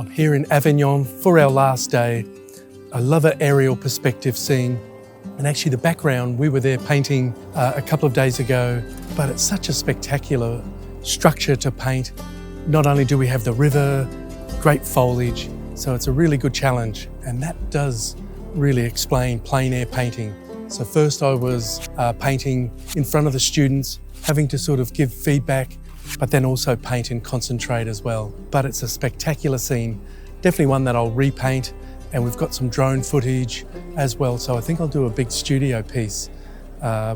I'm here in Avignon for our last day. I love an aerial perspective scene. And actually the background, we were there painting a couple of days ago, but it's such a spectacular structure to paint. Not only do we have the river, great foliage, so it's a really good challenge. And that does really explain plein air painting. So first I was painting in front of the students, having to sort of give feedback, but then also paint and concentrate as well. But it's a spectacular scene, definitely one that I'll repaint. And we've got some drone footage as well. So I think I'll do a big studio piece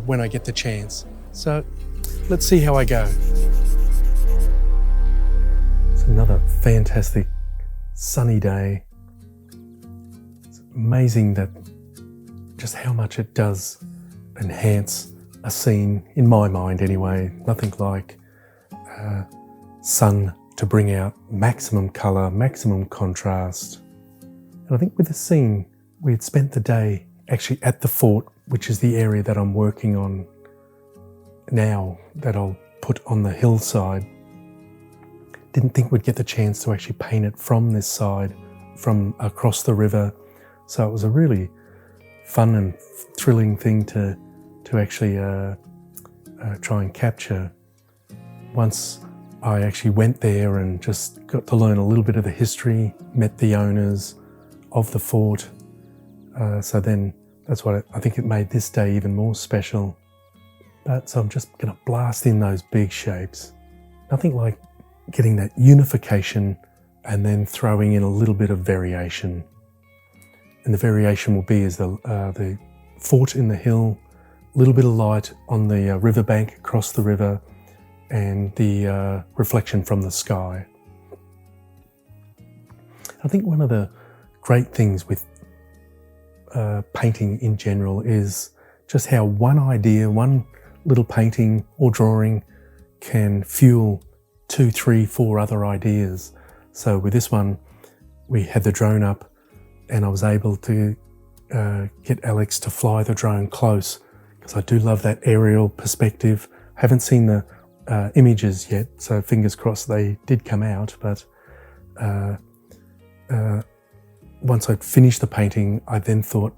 when I get the chance. So let's see how I go. It's another fantastic sunny day. It's amazing that just how much it does enhance a scene, in my mind anyway. Nothing like sun to bring out maximum colour, maximum contrast. And I think with the scene, we had spent the day actually at the fort, which is the area that I'm working on now, that I'll put on the hillside. Didn't think we'd get the chance to actually paint it from this side, from across the river. So it was a really fun and thrilling thing to actually try and capture. Once I actually went there and just got to learn a little bit of the history, met the owners of the fort. So then that's what I think it made this day even more special. But so I'm just going to blast in those big shapes. Nothing like getting that unification and then throwing in a little bit of variation. And the variation will be as the fort in the hill, a little bit of light on the riverbank across the river, and the reflection from the sky. I think one of the great things with painting in general is just how one idea, one little painting or drawing can fuel 2, 3, 4 other ideas. So with this one, we had the drone up and I was able to get Alex to fly the drone close, because I do love that aerial perspective. Haven't seen the images yet, so fingers crossed they did come out, but once I'd finished the painting, I then thought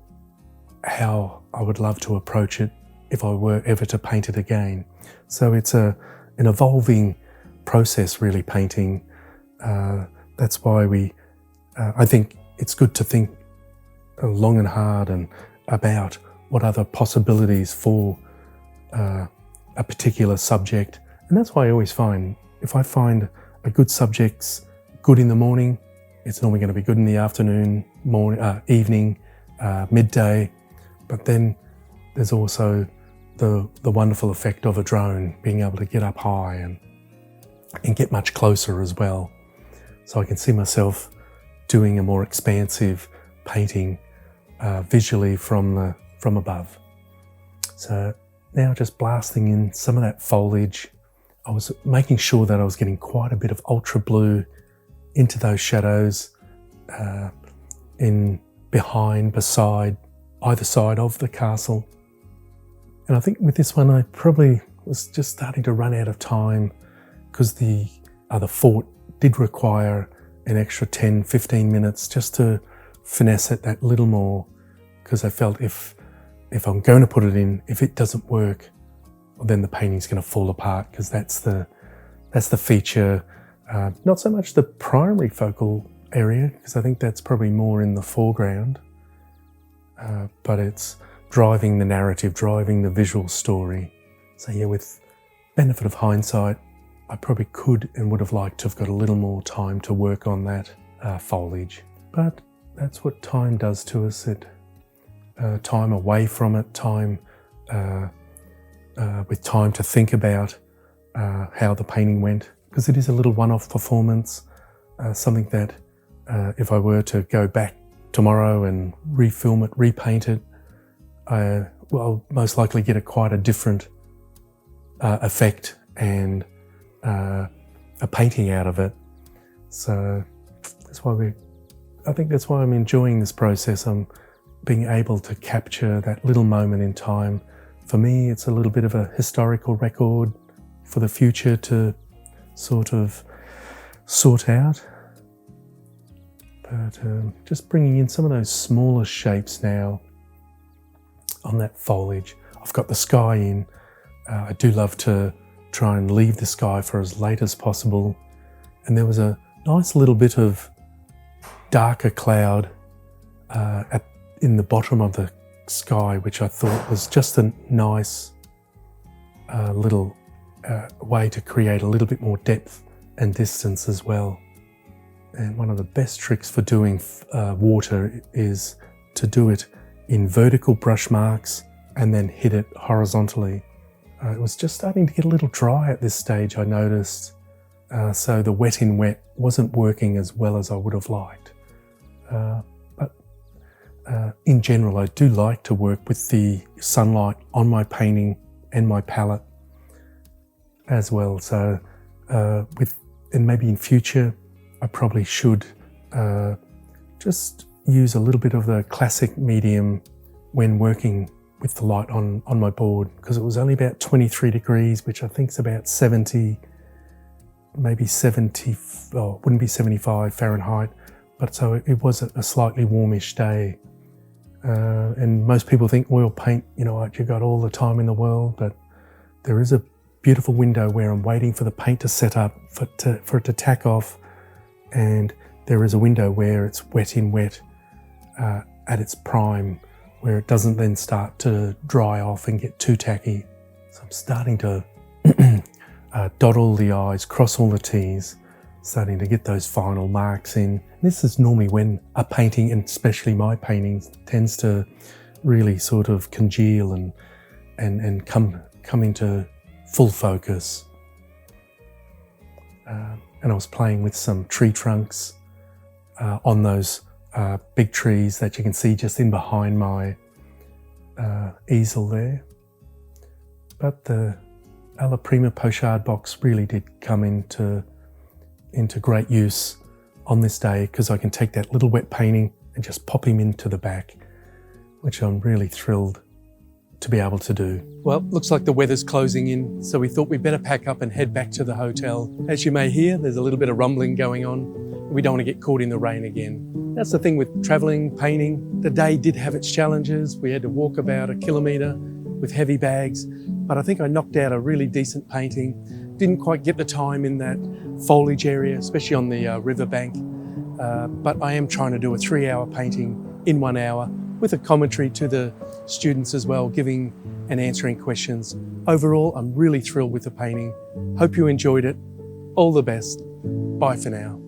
how I would love to approach it if I were ever to paint it again. So it's an evolving process, really, painting. That's why I think it's good to think long and hard and about what other possibilities for a particular subject. And that's why I always find, if I find a good subject's good in the morning, it's normally going to be good in the afternoon, morning, evening, midday. But then there's also the wonderful effect of a drone being able to get up high and get much closer as well. So I can see myself doing a more expansive painting visually from above. So now just blasting in some of that foliage. I was making sure that I was getting quite a bit of ultra blue into those shadows, beside, either side of the castle. And I think with this one, I probably was just starting to run out of time, because the other fort did require an extra 10, 15 minutes just to finesse it that little more, because I felt if I'm going to put it in, if it doesn't work, well, then the painting's going to fall apart, because that's the feature. Not so much the primary focal area, because I think that's probably more in the foreground, but it's driving the narrative, driving the visual story. So yeah, with benefit of hindsight, I probably could and would have liked to have got a little more time to work on that foliage. But that's what time does to us. Time away from it, time with time to think about how the painting went, because it is a little one-off performance, something that if I were to go back tomorrow and refilm it, repaint it, I'll most likely get quite a different effect and a painting out of it. So I think that's why I'm enjoying this process. I'm being able to capture that little moment in time. For me, it's a little bit of a historical record for the future to sort of sort out. But just bringing in some of those smaller shapes now on that foliage. I've got the sky in. I do love to try and leave the sky for as late as possible. And there was a nice little bit of darker cloud in the bottom of the sky, which I thought was just a nice little way to create a little bit more depth and distance as well. And one of the best tricks for doing water is to do it in vertical brush marks and then hit it horizontally. It was just starting to get a little dry at this stage, I noticed. So the wet in wet wasn't working as well as I would have liked. But in general, I do like to work with the sunlight on my painting and my palette as well. So and maybe in future, I probably should just use a little bit of the classic medium when working with the light on my board, because it was only about 23 degrees, which I think is about 70, maybe 70, oh, wouldn't be 75 Fahrenheit, but so it was a slightly warmish day. And most people think oil paint, you know, like you got all the time in the world, but there is a beautiful window where I'm waiting for the paint to set up, for it to tack off, and there is a window where it's wet in wet at its prime, where it doesn't then start to dry off and get too tacky. So I'm starting to dot all the I's, cross all the T's, starting to get those final marks in. This is normally when a painting, and especially my paintings, tends to really sort of congeal and come into full focus. And I was playing with some tree trunks on those big trees that you can see just in behind my easel there. But the Alla Prima pochade box really did come into great use on this day, because I can take that little wet painting and just pop him into the back, which I'm really thrilled to be able to do. Well, looks like the weather's closing in, so we thought we'd better pack up and head back to the hotel. As you may hear, there's a little bit of rumbling going on. We don't want to get caught in the rain again. That's the thing with traveling, painting. The day did have its challenges. We had to walk about 1 kilometre with heavy bags, but I think I knocked out a really decent painting. Didn't quite get the time in that foliage area, especially on the riverbank, but I am trying to do a 3-hour painting in 1 hour, with a commentary to the students as well, giving and answering questions. Overall, I'm really thrilled with the painting. Hope you enjoyed it. All the best. Bye for now.